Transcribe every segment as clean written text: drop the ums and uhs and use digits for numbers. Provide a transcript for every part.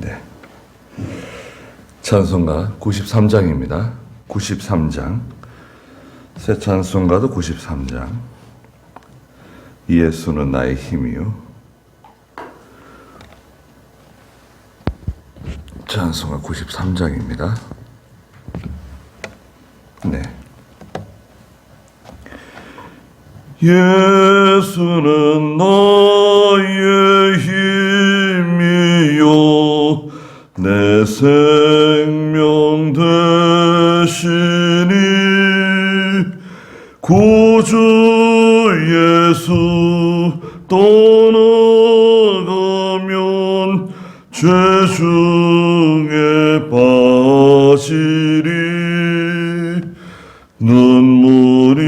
네. 찬송가 93장입니다. 93장. 새 찬송가도 93장. 예수는 나의 힘이요. 찬송가 93장입니다. 네. 예수는 나의 힘이요 내 생명 되시니 구주 예수 떠나가면 죄 중에 빠지리 눈물이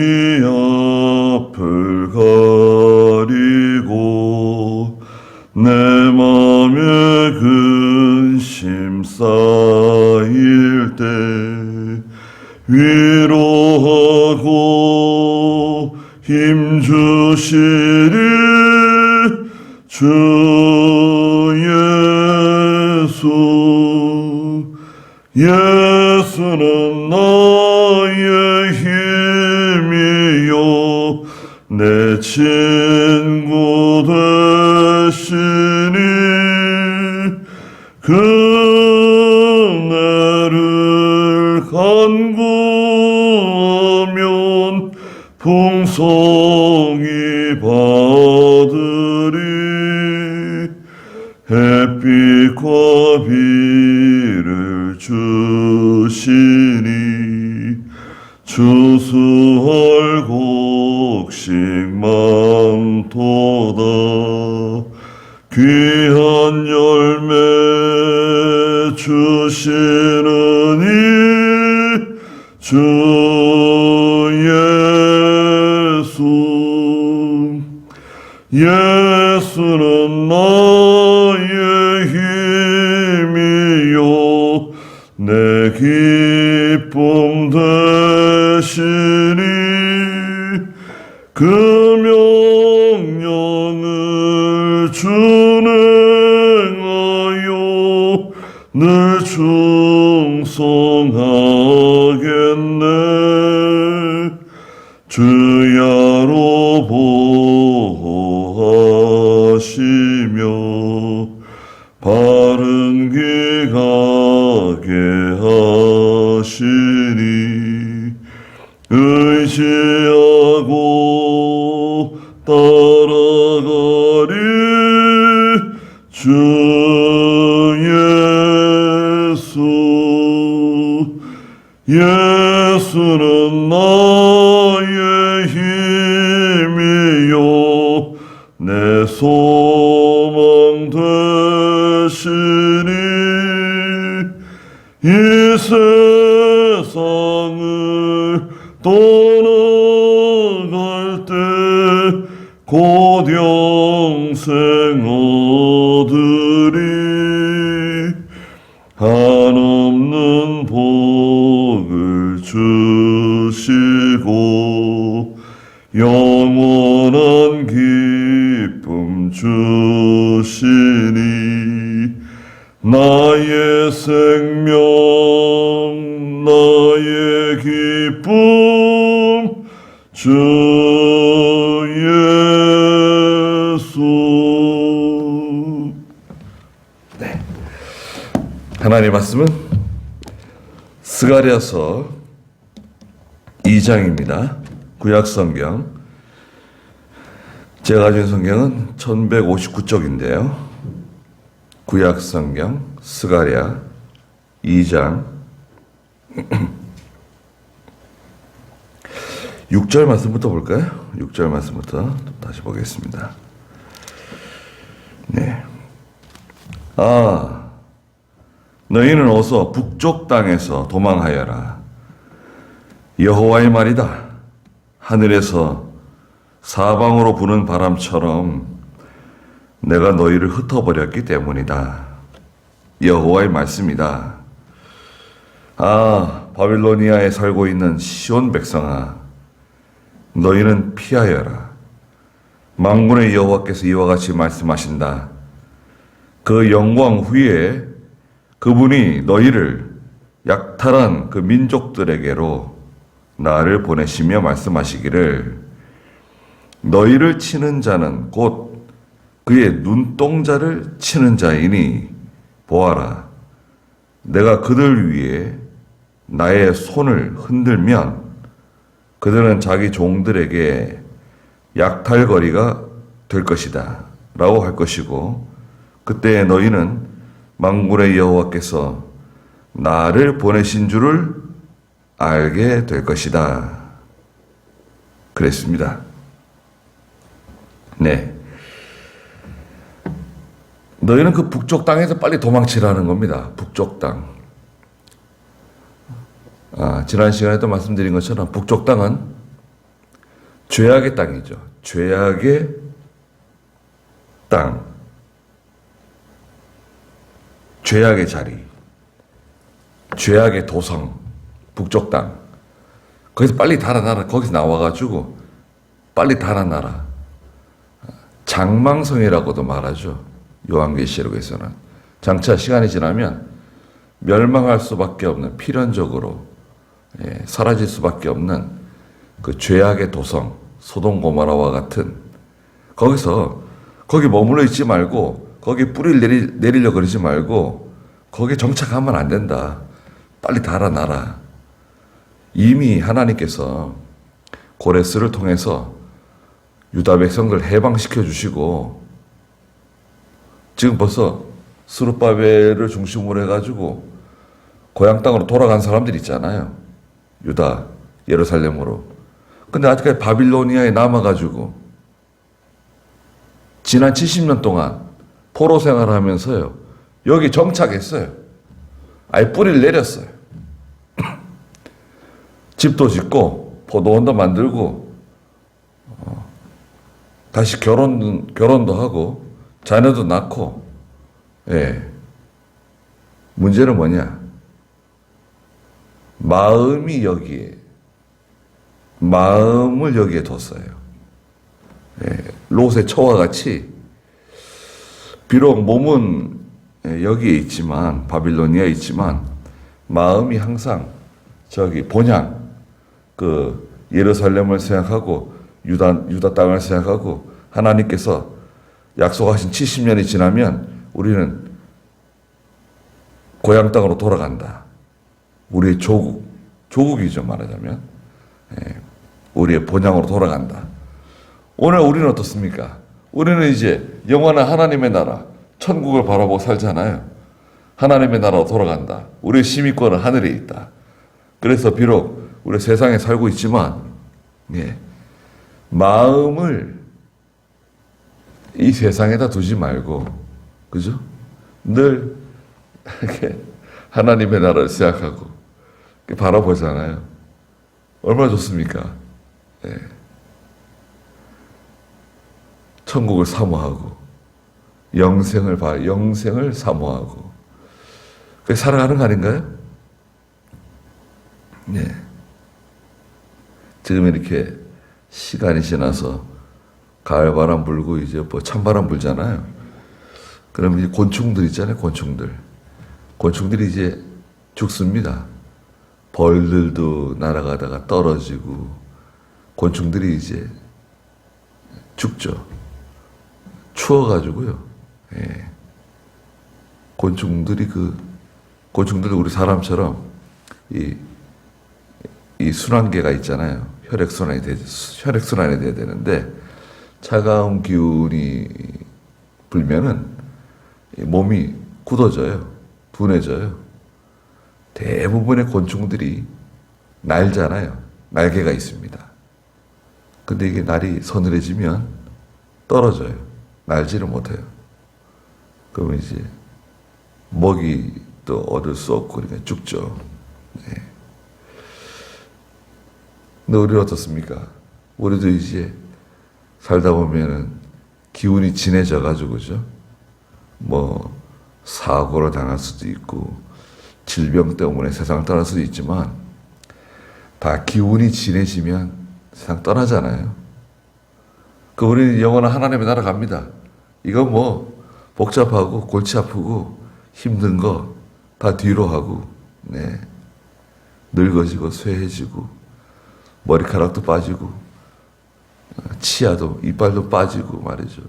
앞을 가리고 내 맘에 근심 쌓일 때 위로하고 힘 주시리 주 예수. 예수는 나의 힘이요 내 친구 되시니 그네를 간구하면 풍성히 받으리 햇빛과 비를 주시니 추수할 곡식 많도다 귀한 열매 주시느니 주 예수. 예수는 나의 힘이요 내 기쁨 되시니 그 명령을 준행하여 늘 충성하겠네 주야로 보호하시며 바른 길 가게 하시니 의지하고 따라가리 주 예수. 예수는 나의 힘이요 내 소망 되시니 이 세상을 떠나갈 때 곧 영생 얻으리 한없는 복을 주시고 영원한 기쁨 주시니 나의 생명 나의 기쁨 주 예수. 네. 하나님 말씀은 스가랴서 2장입니다. 구약성경. 제가 가진 성경은 1159쪽인데요. 구약성경 스가랴 2장 6절 말씀부터 볼까요? 6절 말씀부터 다시 보겠습니다. 네. 너희는 어서 북쪽 땅에서 도망하여라. 여호와의 말이다. 하늘에서 사방으로 부는 바람처럼 내가 너희를 흩어버렸기 때문이다. 여호와의 말씀이다. 바빌로니아에 살고 있는 시온 백성아, 너희는 피하여라. 만군의 여호와께서 이와 같이 말씀하신다. 그 영광 후에 그분이 너희를 약탈한 그 민족들에게로 나를 보내시며 말씀하시기를 너희를 치는 자는 곧 그의 눈동자를 치는 자이니 보아라. 내가 그들 위에 나의 손을 흔들면 그들은 자기 종들에게 약탈거리가 될 것이다 라고 할 것이고 그때 너희는 만군의 여호와께서 나를 보내신 줄을 알게 될 것이다. 그랬습니다. 네. 너희는 그 북쪽 땅에서 빨리 도망치라는 겁니다. 북쪽 땅. 지난 시간에도 말씀드린 것처럼 북쪽 땅은 죄악의 땅이죠. 죄악의 땅. 죄악의 자리. 죄악의 도성. 북쪽 땅. 거기서 빨리 달아나라. 거기서 나와가지고 빨리 달아나라. 장망성이라고도 말하죠. 요한계시록에서는. 장차 시간이 지나면 멸망할 수밖에 없는 필연적으로 사라질 수밖에 없는 그 죄악의 도성 소돔 고모라와 같은 거기 머물러 있지 말고 거기 뿌리를 내리려고 그러지 말고 거기에 정착하면 안 된다. 빨리 달아나라. 이미 하나님께서 고레스를 통해서 유다 백성을 해방시켜 주시고 지금 벌써 스룹바벨을 중심으로 해가지고 고향 땅으로 돌아간 사람들 있잖아요. 유다, 예루살렘으로. 근데 아직까지 바빌로니아에 남아가지고 지난 70년 동안 포로 생활을 하면서요. 여기 정착했어요. 아예 뿌리를 내렸어요. 집도 짓고 포도원도 만들고 다시 결혼도 하고 자녀도 낳고 문제는 뭐냐? 마음을 여기에 뒀어요. 롯의 처와 같이 비록 몸은 여기에 있지만 바빌로니아에 있지만 마음이 항상 저기 본향 그 예루살렘을 생각하고 유다 땅을 생각하고 하나님께서 약속하신 70년이 지나면 우리는 고향 땅으로 돌아간다. 우리의 조국이죠 말하자면 우리의 본향으로 돌아간다. 오늘 우리는 어떻습니까? 우리는 이제 영원한 하나님의 나라 천국을 바라보고 살잖아요. 하나님의 나라로 돌아간다. 우리의 시민권은 하늘에 있다. 그래서 비록 우리 세상에 살고 있지만 마음을 이 세상에다 두지 말고 그죠? 늘 이렇게 하나님의 나라를 생각하고 바라보잖아요. 얼마나 좋습니까? 천국을 사모하고 영생을 사모하고 그렇게 살아가는 거 아닌가요? 지금 이렇게 시간이 지나서 가을바람 불고 이제 뭐 찬바람 불잖아요. 그러면 이제 곤충들 있잖아요. 곤충들이 이제 죽습니다. 벌들도 날아가다가 떨어지고 곤충들이 이제 죽죠. 추워가지고요. 곤충들도 우리 사람처럼 이 순환계가 있잖아요. 혈액순환이 돼야 되는데 차가운 기운이 불면은 몸이 굳어져요. 둔해져요. 대부분의 곤충들이 날잖아요. 날개가 있습니다. 근데 이게 날이 서늘해지면 떨어져요. 날지를 못해요. 그러면 이제 먹이도 얻을 수 없고 그러니까 죽죠. 근데 우리는 어떻습니까? 우리도 이제 살다 보면은 기운이 진해져 가지고 그죠? 뭐 사고를 당할 수도 있고 질병 때문에 세상을 떠날 수도 있지만 다 기운이 진해지면 세상 떠나잖아요. 그 우리는 영원한 하나님의 나라 갑니다. 이거 뭐 복잡하고 골치 아프고 힘든 거 다 뒤로 하고, 네. 늙어지고 쇠해지고 머리카락도 빠지고 치아도 이빨도 빠지고 말이죠.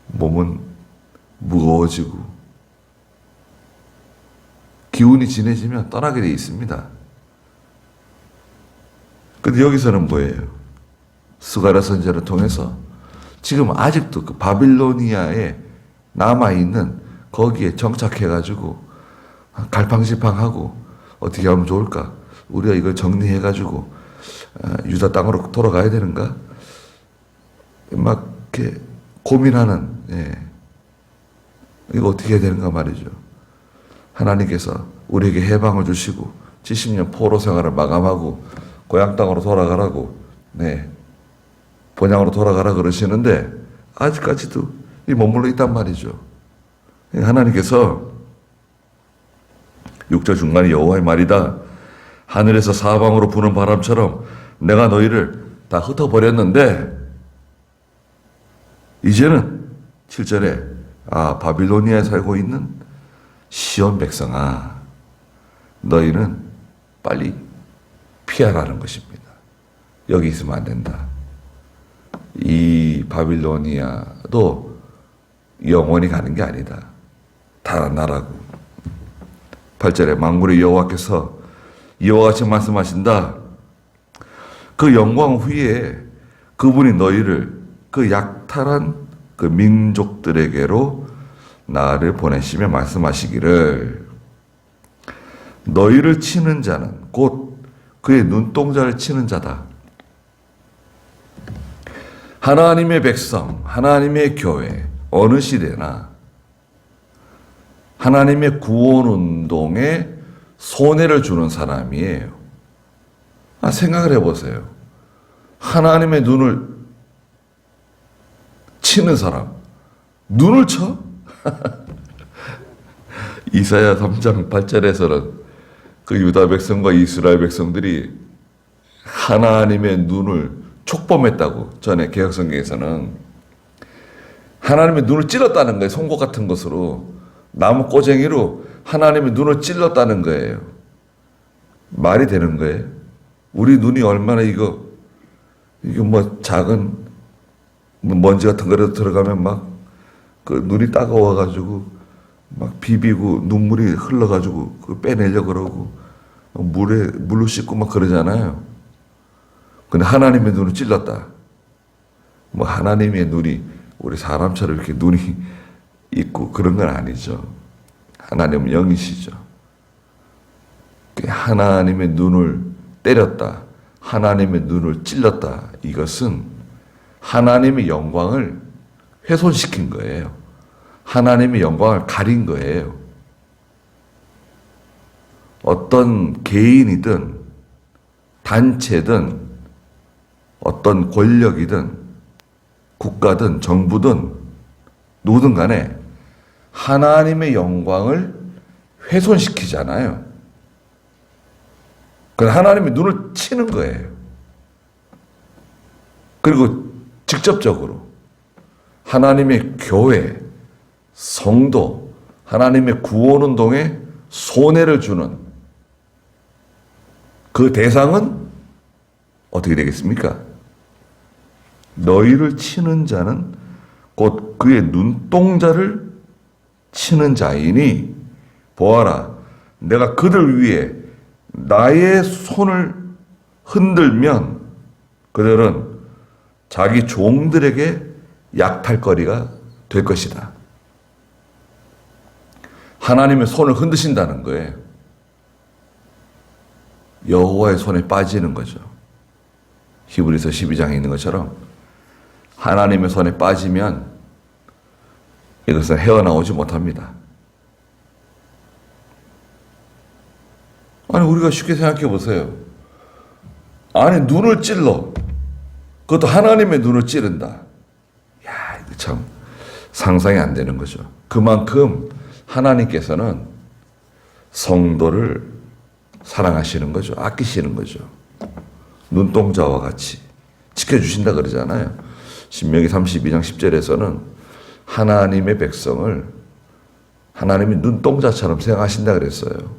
몸은 무거워지고 기운이 진해지면 떠나게 돼 있습니다. 근데 여기서는 뭐예요? 스가랴 선지자를 통해서 지금 아직도 그 바빌로니아에 남아있는 거기에 정착해가지고 갈팡질팡하고 어떻게 하면 좋을까? 우리가 이걸 정리해가지고 유다 땅으로 돌아가야 되는가? 막 이렇게 고민하는, 이거 어떻게 해야 되는가 말이죠. 하나님께서 우리에게 해방을 주시고 70년 포로 생활을 마감하고 고향 땅으로 돌아가라고, 본향으로 돌아가라 그러시는데 아직까지도 이 머물러 있단 말이죠. 하나님께서 6절 중간에 여호와의 말이다. 하늘에서 사방으로 부는 바람처럼 내가 너희를 다 흩어버렸는데 이제는 7절에 바빌로니아에 살고 있는 시온 백성아 너희는 빨리 피하라는 것입니다. 여기 있으면 안 된다. 이 바빌로니아도 영원히 가는 게 아니다. 달아나라고. 8절에 만군의 여호와께서 이와 같이 말씀하신다. 그 영광 후에 그분이 너희를 그 약탈한 그 민족들에게로 나를 보내시며 말씀하시기를 너희를 치는 자는 곧 그의 눈동자를 치는 자다. 하나님의 백성, 하나님의 교회, 어느 시대나 하나님의 구원운동에 손해를 주는 사람이에요. 생각을 해보세요. 하나님의 눈을 치는 사람, 눈을 쳐? 이사야 3장 8절에서는 그 유다 백성과 이스라엘 백성들이 하나님의 눈을 촉범했다고, 전에 개혁성경에서는 하나님의 눈을 찔렀다는 거예요. 송곳 같은 것으로 나무 꼬쟁이로 하나님의 눈을 찔렀다는 거예요. 말이 되는 거예요. 우리 눈이 얼마나 이거 뭐 작은 먼지 같은 거라도 들어가면 막 그 눈이 따가워가지고 막 비비고 눈물이 흘러가지고 그 빼내려고 그러고 물로 씻고 막 그러잖아요. 근데 하나님의 눈을 찔렀다. 뭐 하나님의 눈이 우리 사람처럼 이렇게 눈이 있고 그런 건 아니죠. 하나님은 영이시죠. 하나님의 눈을 때렸다. 하나님의 눈을 찔렀다. 이것은 하나님의 영광을 훼손시킨 거예요. 하나님의 영광을 가린 거예요. 어떤 개인이든 단체든 어떤 권력이든 국가든 정부든 누구든 간에 하나님의 영광을 훼손시키잖아요. 그래서 하나님의 눈을 치는 거예요. 그리고 직접적으로 하나님의 교회, 성도, 하나님의 구원운동에 손해를 주는 그 대상은 어떻게 되겠습니까? 너희를 치는 자는 곧 그의 눈동자를 치는 자이니 보아라, 내가 그들 위에 나의 손을 흔들면 그들은 자기 종들에게 약탈거리가 될 것이다. 하나님의 손을 흔드신다는 거예요. 여호와의 손에 빠지는 거죠. 히브리서 12장에 있는 것처럼 하나님의 손에 빠지면 이것은 헤어나오지 못합니다. 아니 우리가 쉽게 생각해 보세요. 아니 눈을 찔러. 그것도 하나님의 눈을 찌른다. 야, 이거 참 상상이 안 되는 거죠. 그만큼 하나님께서는 성도를 사랑하시는 거죠. 아끼시는 거죠. 눈동자와 같이 지켜주신다 그러잖아요. 신명기 32장 10절에서는 하나님의 백성을 하나님이 눈동자처럼 생각하신다 그랬어요.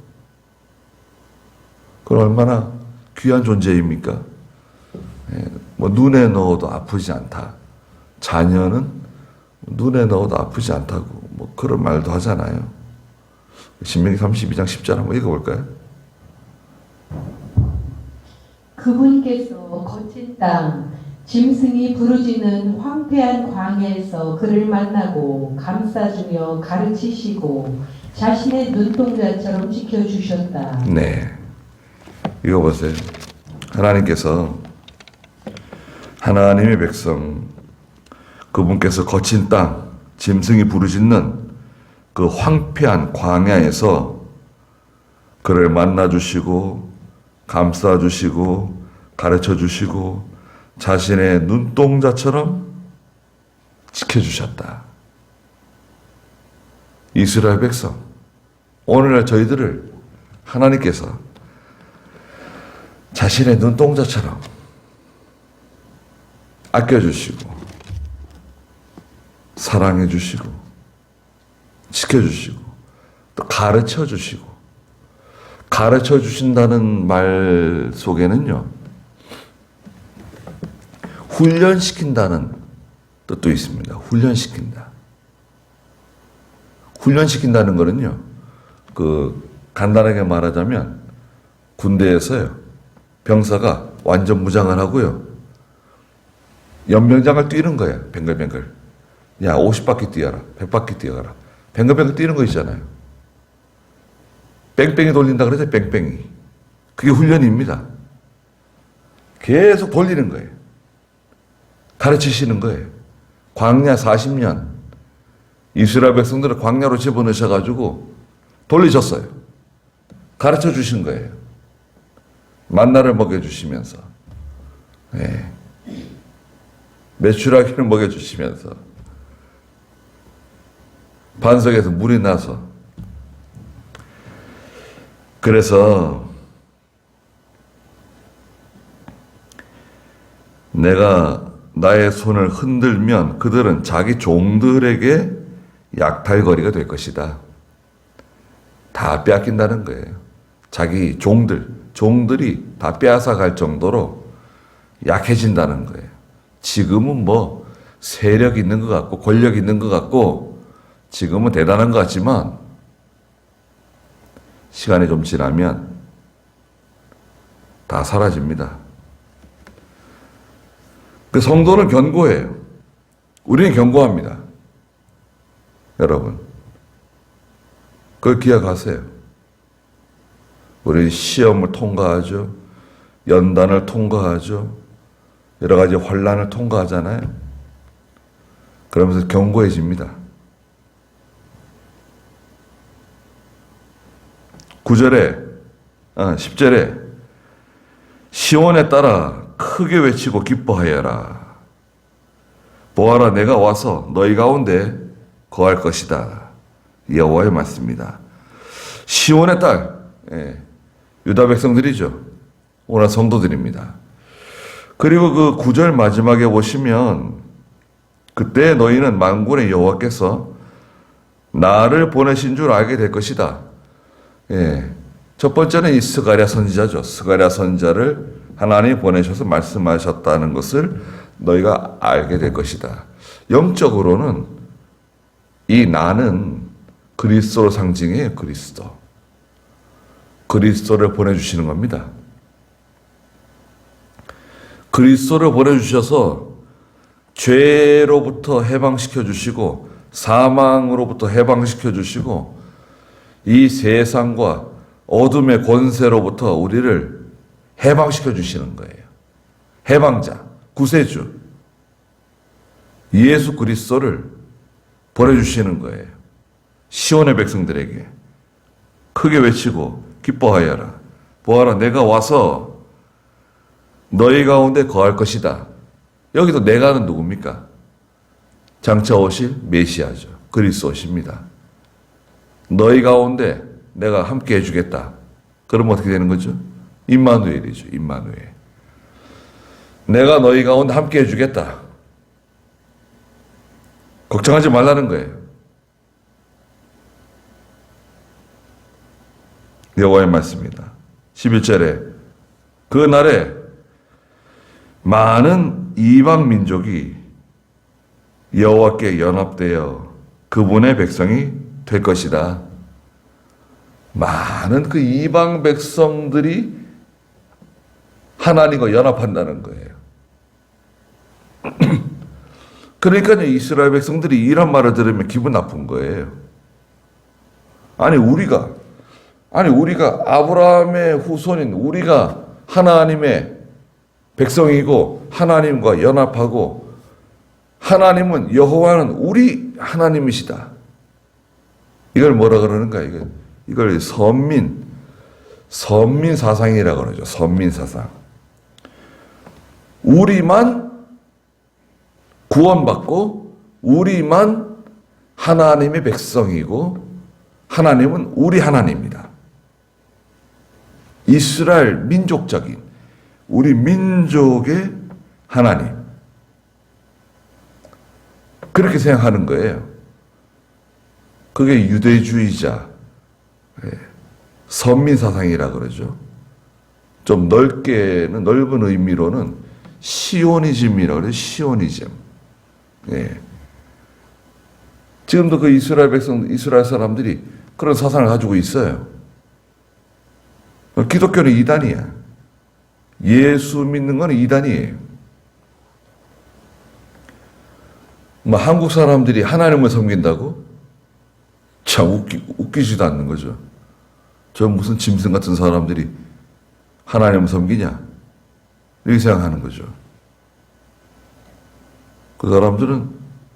그건 얼마나 귀한 존재입니까? 뭐 눈에 넣어도 아프지 않다. 자녀는 눈에 넣어도 아프지 않다고 뭐 그런 말도 하잖아요. 신명기 32장 10절 한번 읽어볼까요? 그분께서 거친 땅 짐승이 부르짖는 황폐한 광야에서 그를 만나고 감싸주며 가르치시고 자신의 눈동자처럼 지켜주셨다. 네. 이거 보세요. 하나님께서 하나님의 백성 그분께서 거친 땅 짐승이 부르짖는 그 황폐한 광야에서 그를 만나주시고 감싸주시고 가르쳐주시고 자신의 눈동자처럼 지켜주셨다. 이스라엘 백성, 오늘날 저희들을 하나님께서 자신의 눈동자처럼 아껴주시고 사랑해주시고 지켜주시고 또 가르쳐주시고 가르쳐주신다는 말 속에는요 훈련시킨다는 뜻도 있습니다. 훈련시킨다. 훈련시킨다는 거는요 간단하게 말하자면 군대에서요 병사가 완전 무장을 하고요 연병장을 뛰는 거예요. 뱅글뱅글. 야 50바퀴 뛰어라. 100바퀴 뛰어라. 뱅글뱅글 뛰는 거 있잖아요. 뺑뺑이 돌린다 그러죠. 뺑뺑이. 그게 훈련입니다. 계속 돌리는 거예요. 가르치시는 거예요. 광야 40년 이스라엘 백성들을 광야로 집어넣으셔가지고 돌리셨어요. 가르쳐 주신 거예요. 만나를 먹여주시면서 메추라기를 먹여주시면서 반석에서 물이 나서 그래서 내가 나의 손을 흔들면 그들은 자기 종들에게 약탈거리가 될 것이다. 다 빼앗긴다는 거예요. 자기 종들이 다 빼앗아 갈 정도로 약해진다는 거예요. 지금은 뭐 세력 있는 것 같고 권력 있는 것 같고 지금은 대단한 것 같지만 시간이 좀 지나면 다 사라집니다. 그 성도는 견고해요. 우리는 견고합니다. 여러분, 그걸 기억하세요. 우리 시험을 통과하죠. 연단을 통과하죠. 여러 가지 환난을 통과하잖아요. 그러면서 견고해집니다. 10절에 시온에 따라 크게 외치고 기뻐하여라. 보아라 내가 와서 너희 가운데 거할 것이다. 여호와의 말씀입니다. 시온의 딸, 유다 백성들이죠. 오늘 성도들입니다. 그리고 그 9절 마지막에 보시면 그때 너희는 만군의 여호와께서 나를 보내신 줄 알게 될 것이다. 첫 번째는 이 스가랴 선지자죠. 스가랴 선지자를 하나님이 보내셔서 말씀하셨다는 것을 너희가 알게 될 것이다. 영적으로는 이 나는 그리스도를 상징해요. 그리스도를 보내주시는 겁니다. 그리스도를 보내주셔서 죄로부터 해방시켜 주시고 사망으로부터 해방시켜 주시고 이 세상과 어둠의 권세로부터 우리를 해방시켜 주시는 거예요. 해방자, 구세주, 예수 그리스도를 보내주시는 거예요. 시온의 백성들에게 크게 외치고 기뻐하여라. 보아라 내가 와서 너희 가운데 거할 것이다. 여기도 내가는 누굽니까? 장차 오실 메시아죠. 그리스도십니다. 너희 가운데 내가 함께 해주겠다. 그러면 어떻게 되는 거죠? 임마누엘이죠. 임마누엘. 내가 너희 가운데 함께 해주겠다. 걱정하지 말라는 거예요. 여호와의 말씀입니다. 11절에 그 날에 많은 이방 민족이 여호와께 연합되어 그분의 백성이 될 것이다. 많은 그 이방 백성들이 하나님과 연합한다는 거예요. 그러니까 이스라엘 백성들이 이런 말을 들으면 기분 나쁜 거예요. 아니 우리가 아브라함의 후손인 우리가 하나님의 백성이고 하나님과 연합하고 하나님은 여호와는 우리 하나님이시다. 이걸 뭐라 그러는가? 이걸 선민 사상이라고 그러죠. 선민 사상. 우리만 구원받고 우리만 하나님의 백성이고 하나님은 우리 하나님이다. 이스라엘 민족적인 우리 민족의 하나님. 그렇게 생각하는 거예요. 그게 유대주의자, 선민사상이라 그러죠. 좀 넓은 의미로는 시오니즘이라고 그래요. 시오니즘. 예. 지금도 그 이스라엘 사람들이 그런 사상을 가지고 있어요. 기독교는 이단이야. 예수 믿는 건 이단이에요. 한국 사람들이 하나님을 섬긴다고? 참 웃기지도 않는 거죠. 저 무슨 짐승 같은 사람들이 하나님을 섬기냐? 이렇게 생각하는 거죠. 그 사람들은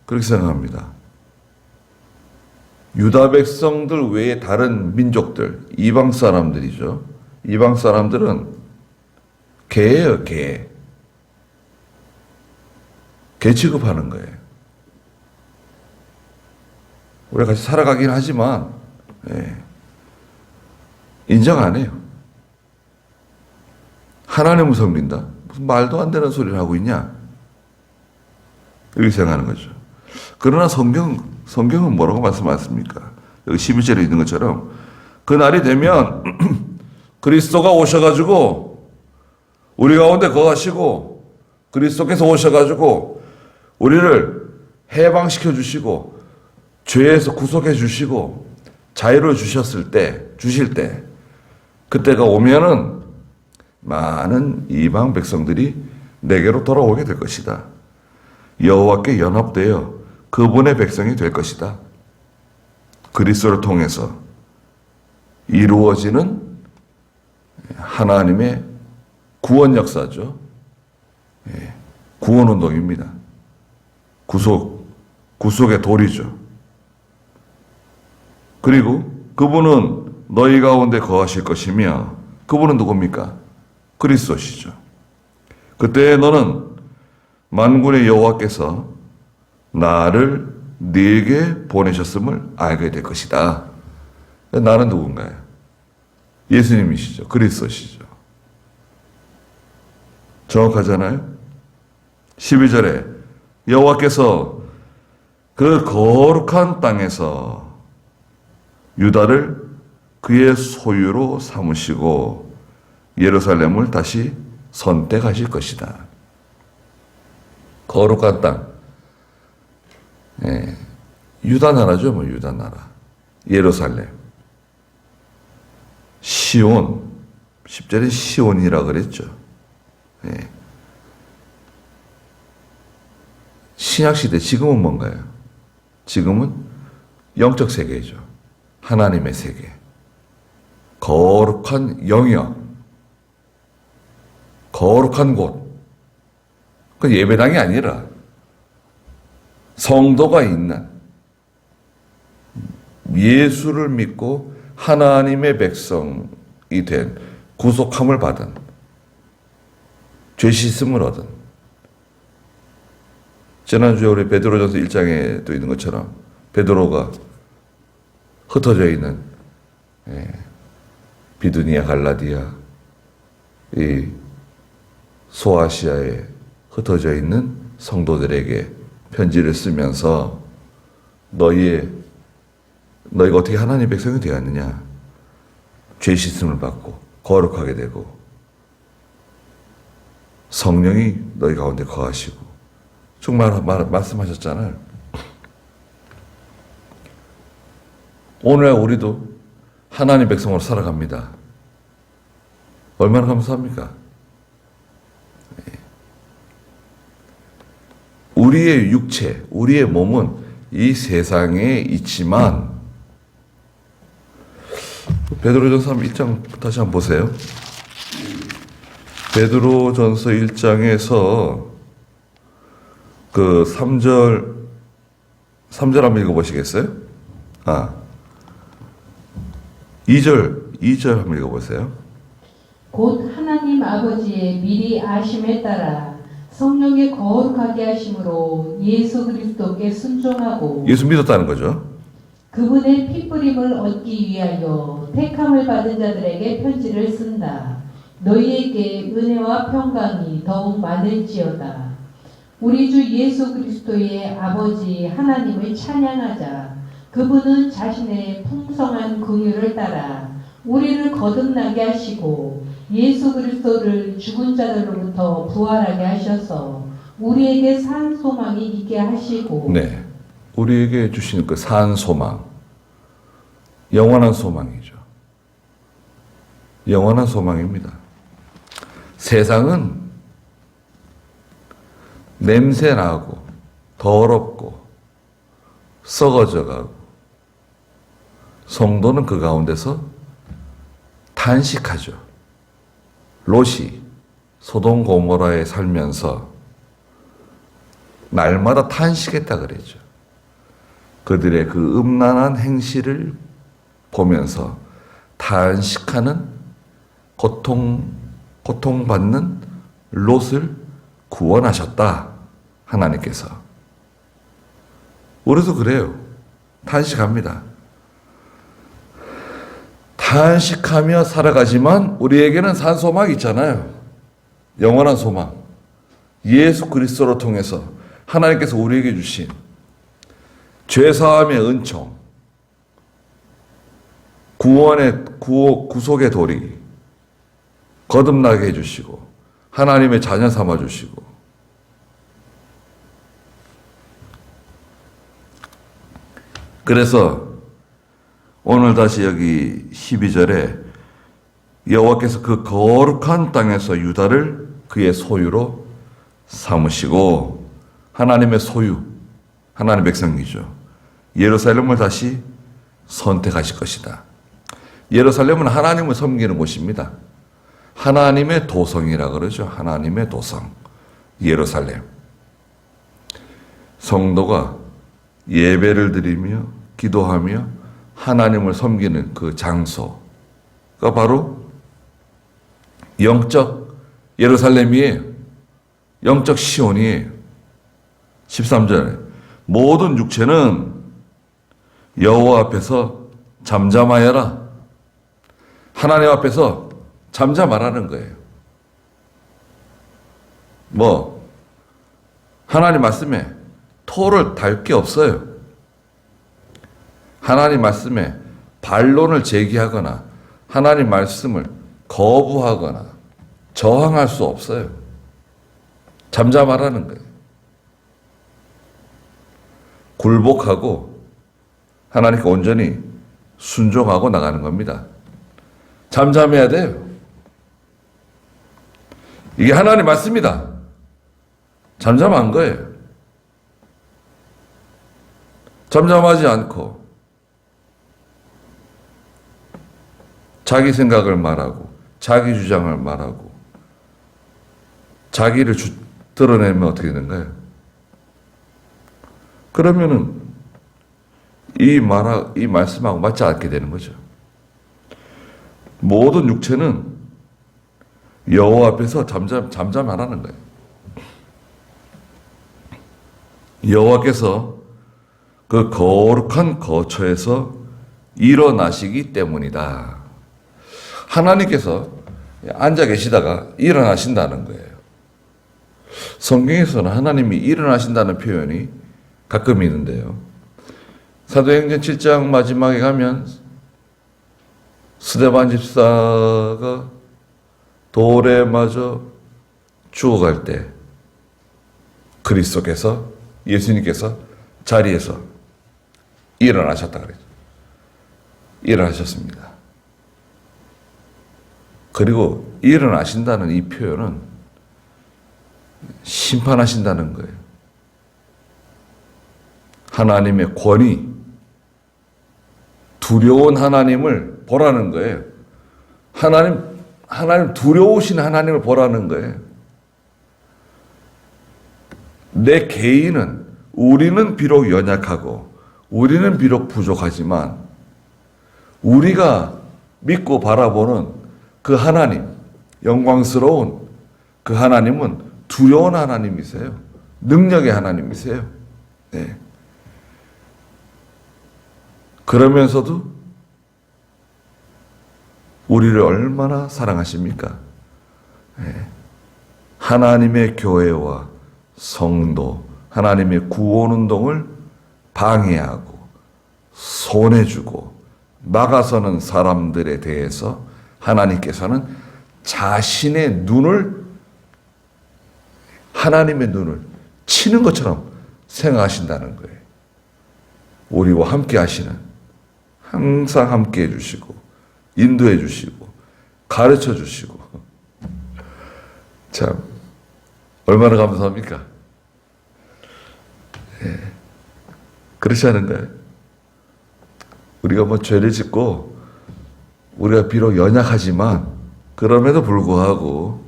그렇게 생각합니다. 유다 백성들 외에 다른 민족들, 이방 사람들이죠. 이방 사람들은 개예요, 개. 개 취급하는 거예요. 우리가 같이 살아가긴 하지만 인정 안 해요. 하나님을 섬긴다? 무슨 말도 안 되는 소리를 하고 있냐? 이렇게 생각하는 거죠. 그러나 성경은 뭐라고 말씀하십니까? 여기 11절에 있는 것처럼 그 날이 되면 그리스도가 오셔가지고 우리 가운데 거하시고 그리스도께서 오셔가지고 우리를 해방시켜 주시고 죄에서 구속해 주시고 자유를 주실 때 그때가 오면은 많은 이방 백성들이 내게로 돌아오게 될 것이다. 여호와께 연합되어 그분의 백성이 될 것이다. 그리스도를 통해서 이루어지는 하나님의 구원 역사죠. 구원 운동입니다. 구속의 도리죠. 그리고 그분은 너희 가운데 거하실 것이며 그분은 누굽니까? 그리스도시죠. 그때 너는 만군의 여호와께서 나를 네게 보내셨음을 알게 될 것이다. 나는 누군가요? 예수님이시죠. 그리스도시죠. 정확하잖아요? 12절에 여호와께서 그 거룩한 땅에서 유다를 그의 소유로 삼으시고 예루살렘을 다시 선택하실 것이다. 거룩한 땅. 유다 나라죠, 유다 나라. 예루살렘. 시온. 10절에 시온이라 그랬죠. 신약시대, 지금은 뭔가요? 지금은 영적 세계죠. 하나님의 세계. 거룩한 영역. 거룩한 곳. 그 예배당이 아니라 성도가 있는 예수를 믿고 하나님의 백성이 된 구속함을 받은 죄 씻음을 얻은 지난주에 우리 베드로전서 1장에 또 있는 것처럼 베드로가 흩어져 있는 비두니아, 갈라디아, 이 소아시아에 흩어져 있는 성도들에게 편지를 쓰면서 너희가 어떻게 하나님의 백성이 되었느냐? 죄 씻음을 받고 거룩하게 되고 성령이 너희 가운데 거하시고 정말 말씀하셨잖아요. 오늘 우리도 하나님 백성으로 살아갑니다. 얼마나 감사합니까? 우리의 육체, 우리의 몸은 이 세상에 있지만 베드로전서 1장 다시 한번 보세요. 베드로전서 1장에서 그 3절 한번 읽어보시겠어요? 2절 한번 읽어보세요. 곧 하나님 아버지의 미리 아심에 따라 성령의 거룩하게 하심으로 예수 그리스도께 순종하고 예수 믿었다는 거죠. 그분의 피뿌림을 얻기 위하여 택함을 받은 자들에게 편지를 쓴다. 너희에게 은혜와 평강이 더욱 많을지어다. 우리 주 예수 그리스도의 아버지 하나님을 찬양하자. 그분은 자신의 풍성한 긍휼을 따라 우리를 거듭나게 하시고 예수 그리스도를 죽은 자들로부터 부활하게 하셔서 우리에게 산 소망이 있게 하시고 네, 우리에게 주시는 그 산 소망, 영원한 소망이죠. 영원한 소망입니다. 세상은 냄새나고 더럽고 썩어져 가고 성도는 그 가운데서 탄식하죠. 롯이 소돔 고모라에 살면서 날마다 탄식했다 그랬죠. 그들의 그 음란한 행실을 보면서 탄식하는 고통받는 롯을 구원하셨다. 하나님께서. 우리도 그래요. 탄식합니다. 탄식하며 살아가지만 우리에게는 산 소망이 있잖아요. 영원한 소망. 예수 그리스도를 통해서 하나님께서 우리에게 주신 죄사함의 은총, 구속의 도리, 거듭나게 해주시고 하나님의 자녀 삼아주시고 그래서 오늘 다시 여기 12절에 여호와께서 그 거룩한 땅에서 유다를 그의 소유로 삼으시고 하나님의 소유, 하나님의 백성이죠. 예루살렘을 다시 선택하실 것이다. 예루살렘은 하나님을 섬기는 곳입니다. 하나님의 도성이라 그러죠. 하나님의 도성. 예루살렘. 성도가 예배를 드리며 기도하며 하나님을 섬기는 그 장소가 바로 영적 예루살렘이에요. 영적 시온이에요. 13절에 모든 육체는 여호와 앞에서 잠잠하여라. 하나님 앞에서 잠잠하라는 거예요. 하나님 말씀에 토를 달 게 없어요. 하나님 말씀에 반론을 제기하거나 하나님 말씀을 거부하거나 저항할 수 없어요. 잠잠하라는 거예요. 굴복하고 하나님께 온전히 순종하고 나가는 겁니다. 잠잠해야 돼요. 이게 하나님 말씀이다. 잠잠한 거예요. 잠잠하지 않고 자기 생각을 말하고 자기 주장을 말하고 자기를 드러내면 어떻게 되는가요? 그러면은 이 말씀하고 맞지 않게 되는 거죠. 모든 육체는 여호와 앞에서 잠잠하라는 거예요. 여호와께서 그 거룩한 거처에서 일어나시기 때문이다. 하나님께서 앉아 계시다가 일어나신다는 거예요. 성경에서는 하나님이 일어나신다는 표현이 가끔 있는데요. 사도행전 7장 마지막에 가면 스데반 집사가 돌에 맞아 죽어갈 때 그리스도께서, 예수님께서 자리에서 일어나셨다 그랬죠. 일어나셨습니다. 그리고 일어나신다는 이 표현은 심판하신다는 거예요. 하나님의 권위, 두려운 하나님을 보라는 거예요. 하나님 두려우신 하나님을 보라는 거예요. 내 개인은, 우리는 비록 연약하고 우리는 비록 부족하지만 우리가 믿고 바라보는 그 하나님, 영광스러운 그 하나님은 두려운 하나님이세요. 능력의 하나님이세요. 네. 그러면서도 우리를 얼마나 사랑하십니까? 네. 하나님의 교회와 성도, 하나님의 구원운동을 방해하고 손해주고 막아서는 사람들에 대해서 하나님께서는 자신의 눈을, 하나님의 눈을 치는 것처럼 생각하신다는 거예요. 우리와 함께 하시는, 항상 함께 해주시고 인도해 주시고 가르쳐 주시고, 참 얼마나 감사합니까? 예. 그렇지 않은가요? 우리가 뭐 죄를 짓고 우리가 비록 연약하지만 그럼에도 불구하고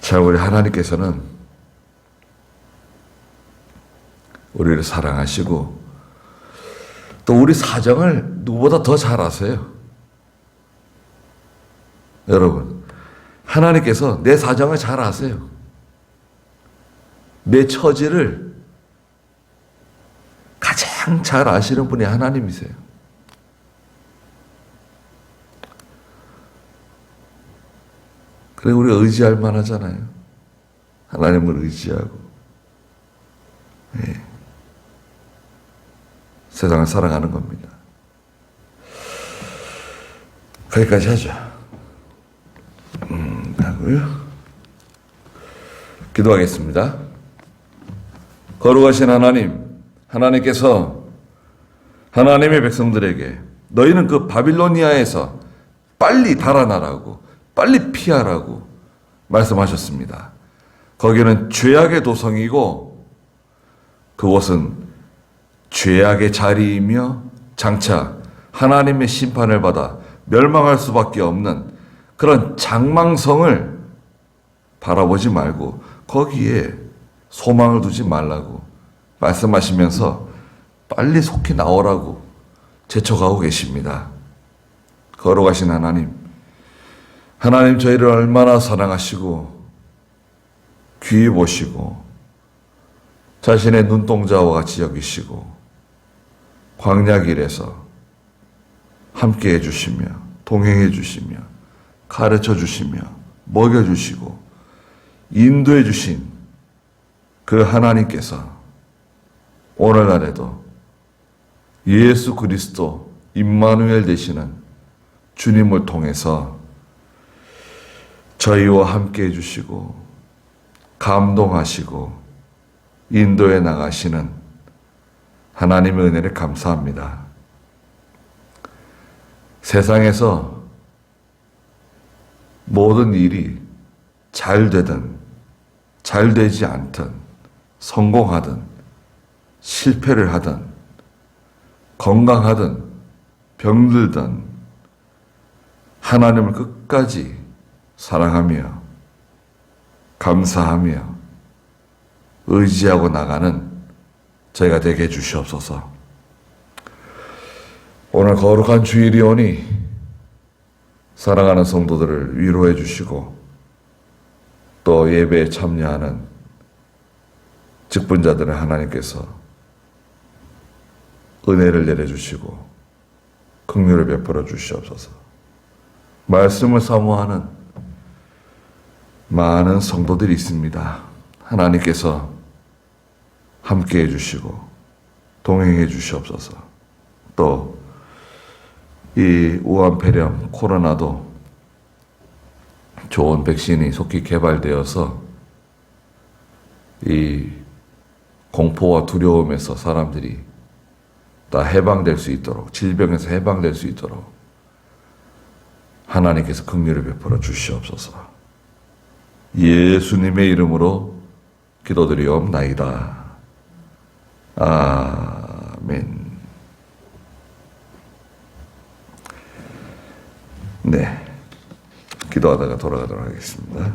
참 우리 하나님께서는 우리를 사랑하시고 또 우리 사정을 누구보다 더 잘 아세요. 여러분, 하나님께서 내 사정을 잘 아세요. 내 처지를 가장 잘 아시는 분이 하나님이세요. 그래 우리가 의지할 만하잖아요. 하나님을 의지하고, 예. 세상을 살아가는 겁니다. 거기까지 하죠. 하고요. 기도하겠습니다. 거룩하신 하나님, 하나님께서 하나님의 백성들에게 너희는 그 바빌로니아에서 빨리 달아나라고, 빨리 피하라고 말씀하셨습니다. 거기는 죄악의 도성이고 그곳은 죄악의 자리이며 장차 하나님의 심판을 받아 멸망할 수밖에 없는 그런 장망성을 바라보지 말고 거기에 소망을 두지 말라고 말씀하시면서 빨리 속히 나오라고 제쳐가고 계십니다. 거룩하신 하나님, 하나님 저희를 얼마나 사랑하시고 귀히 보시고 자신의 눈동자와 같이 여기시고 광야 길에서 함께 해주시며 동행해 주시며 가르쳐 주시며 먹여 주시고 인도해 주신 그 하나님께서 오늘날에도 예수 그리스도 임마누엘 되시는 주님을 통해서 저희와 함께 해주시고 감동하시고 인도해 나가시는 하나님의 은혜를 감사합니다. 세상에서 모든 일이 잘 되든 잘 되지 않든 성공하든 실패를 하든 건강하든 병들든 하나님을 끝까지 사랑하며 감사하며 의지하고 나가는 저희가 되게 해주시옵소서. 오늘 거룩한 주일이 오니 사랑하는 성도들을 위로해 주시고 또 예배에 참여하는 직분자들을 하나님께서 은혜를 내려주시고 긍휼을 베풀어 주시옵소서. 말씀을 사모하는 많은 성도들이 있습니다. 하나님께서 함께 해주시고 동행해 주시옵소서. 또 이 우한폐렴 코로나도 좋은 백신이 속히 개발되어서 이 공포와 두려움에서 사람들이 다 해방될 수 있도록, 질병에서 해방될 수 있도록 하나님께서 긍휼을 베풀어 주시옵소서. 예수님의 이름으로 기도드리옵나이다. 아멘. 네, 기도하다가 돌아가도록 하겠습니다.